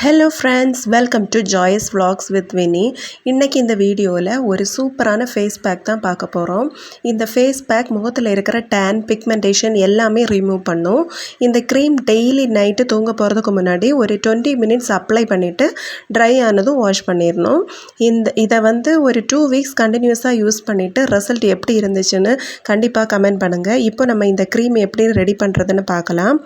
Hello friends, welcome to Joy's vlogs with Vini. இன்றைக்கி இந்த வீடியோவில் ஒரு சூப்பரான ஃபேஸ் பேக் தான் பார்க்க போகிறோம். இந்த ஃபேஸ் பேக் முகத்தில் இருக்கிற டேன், பிக்மெண்டேஷன் எல்லாமே ரிமூவ் பண்ணும். இந்த க்ரீம் டெய்லி நைட்டு தூங்க போகிறதுக்கு முன்னாடி ஒரு 20 மினிட்ஸ் அப்ளை பண்ணிவிட்டு ட்ரை ஆனதும் வாஷ் பண்ணிடணும். இதை ஒரு 2 வீக்ஸ் கண்டினியூஸாக யூஸ் பண்ணிவிட்டு ரிசல்ட் எப்படி இருந்துச்சுன்னு கண்டிப்பாக கமெண்ட் பண்ணுங்கள். இப்போ நம்ம இந்த க்ரீம் எப்படி ரெடி பண்ணுறதுன்னு பார்க்கலாம்.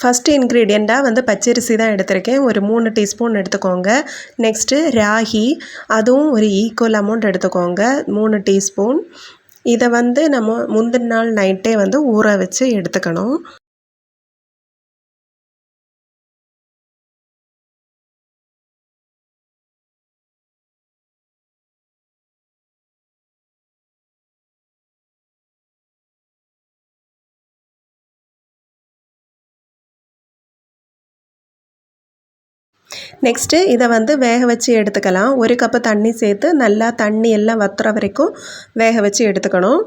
ஃபஸ்ட்டு இன்க்ரீடியண்ட்டாக பச்சரிசி தான் எடுத்திருக்கேன். ஒரு 3 டீஸ்பூன் எடுத்துக்கோங்க. நெக்ஸ்ட்டு ராகி, அதுவும் ஒரு ஈக்குவல் அமௌண்ட் எடுத்துக்கோங்க, 3 டீஸ்பூன். இதை நம்ம முந்தின நாள் நைட்டே ஊற வச்சு எடுத்துக்கணும். நெக்ஸ்ட்டு இதை வேக வச்சு எடுத்துக்கலாம். 1 கப்பு தண்ணி சேர்த்து நல்லா தண்ணி எல்லாம் வத்துற வரைக்கும் வேக வச்சு எடுத்துக்கணும்.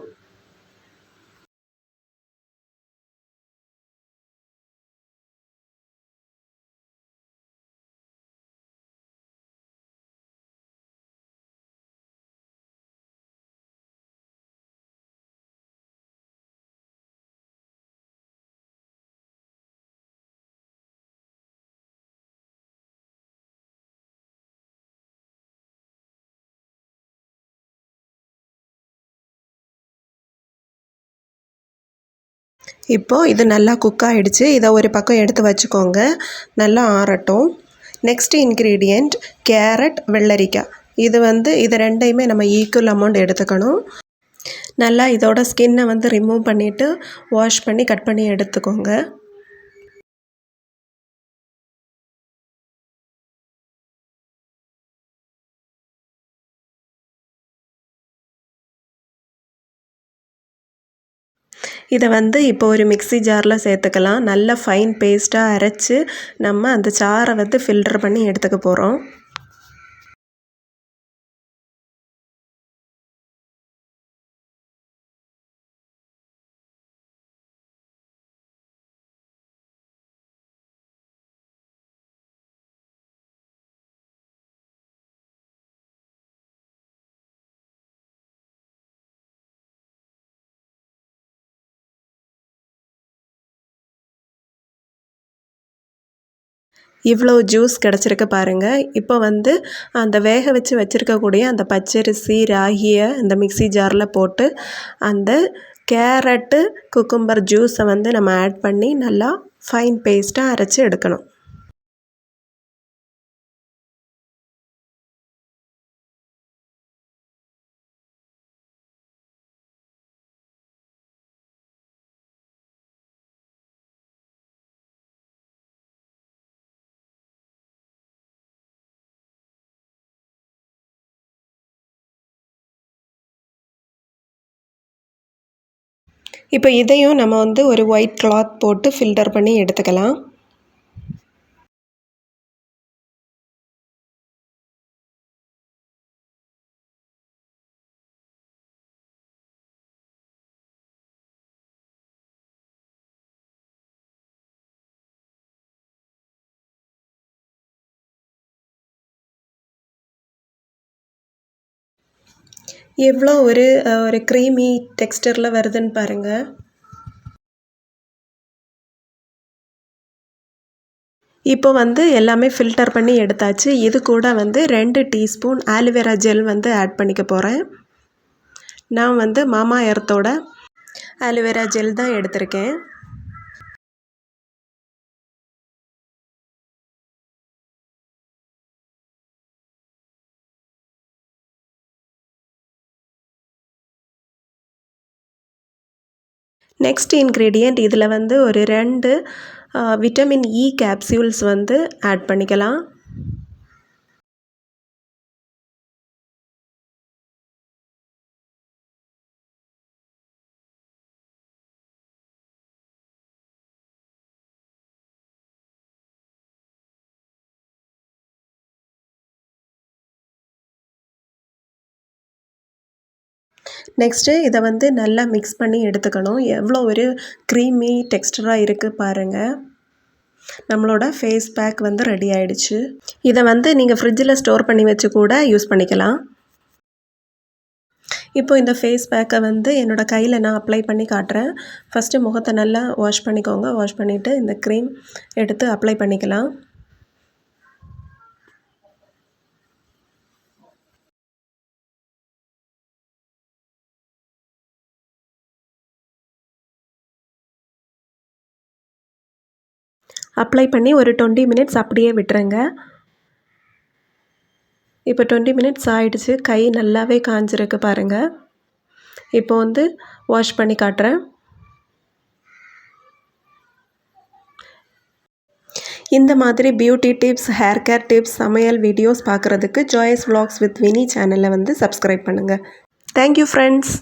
இப்போது இது நல்லா குக் ஆகிடுச்சு. இதை ஒரு பக்கம் எடுத்து வச்சுக்கோங்க, நல்லா ஆறட்டும். நெக்ஸ்ட் இன்க்ரீடியண்ட் கேரட், வெள்ளரிக்காய். இது ரெண்டையுமே நம்ம ஈக்குவல் அமௌண்ட் எடுத்துக்கணும். நல்லா இதோட ஸ்கின்னை ரிமூவ் பண்ணிவிட்டு வாஷ் பண்ணி கட் பண்ணி எடுத்துக்கோங்க. இதை இப்போ ஒரு மிக்ஸி ஜாரில் சேர்த்துக்கலாம். நல்ல ஃபைன் பேஸ்ட்டாக அரைச்சி நம்ம அந்த சாறை ஃபில்டர் பண்ணி எடுத்துக்க போகிறோம். இவ்வளோ ஜூஸ் கிடச்சிருக்கு பாருங்கள். இப்போ அந்த வேக வச்சு வச்சுருக்கக்கூடிய அந்த பச்சரிசி, ராகியை இந்த மிக்ஸி ஜாரில் போட்டு அந்த கேரட்டு, குக்கும்பர் ஜூஸை நம்ம ஆட் பண்ணி நல்லா ஃபைன் பேஸ்ட்டாக அரைச்சி எடுக்கணும். இப்போ இதையும் நம்ம ஒரு ஒயிட் கிளாத் போட்டு ஃபில்டர் பண்ணி எடுத்துக்கலாம். எவ்வளோ ஒரு க்ரீமி டெக்ஸ்டரில் வருதுன்னு பாருங்கள். இப்போ எல்லாமே ஃபில்டர் பண்ணி எடுத்தாச்சு. இது கூட 2 டீஸ்பூன் ஆலோவேரா ஜெல் ஆட் பண்ணிக்க போகிறேன். நான் மாமா எர்த்தோட ஆலோவேரா ஜெல் தான் எடுத்திருக்கேன். நெக்ஸ்ட் இன்க்ரீடியண்ட் இதில் ஒரு 2 விட்டமின் இ கேப்சியூல்ஸ் ஆட் பண்ணிக்கலாம். நெக்ஸ்ட்டு இதை நல்லா மிக்ஸ் பண்ணி எடுத்துக்கணும். எவ்வளோ ஒரு க்ரீமி டெக்ஸ்டராக இருக்குது பாருங்கள். நம்மளோட ஃபேஸ் பேக் வந்து ரெடி ஆயிடுச்சு. இதை வந்து நீங்கள் ஃப்ரிட்ஜில் ஸ்டோர் பண்ணி வச்சு கூட யூஸ் பண்ணிக்கலாம். இப்போ இந்த ஃபேஸ் பேக்கை வந்து என்னோடய கையில் நான் அப்ளை பண்ணி காட்டுறேன். ஃபஸ்ட்டு முகத்தை நல்லா வாஷ் பண்ணிக்கோங்க. வாஷ் பண்ணிவிட்டு இந்த க்ரீம் எடுத்து அப்ளை பண்ணிக்கலாம். அப்ளை பண்ணி ஒரு 20 மினிட்ஸ் அப்படியே விட்டுருங்க. இப்போ 20 மினிட்ஸ் ஆயிடுச்சு. கை நல்லாவே காஞ்சிருக்கு பாருங்கள். இப்போ வந்து வாஷ் பண்ணி காட்டுறேன். இந்த மாதிரி beauty tips, hair care tips, சமையல் வீடியோஸ் பார்க்குறதுக்கு ஜாய்ஸ் vlogs with Winnie சேனலை வந்து சப்ஸ்கிரைப் பண்ணுங்கள். Thank you friends.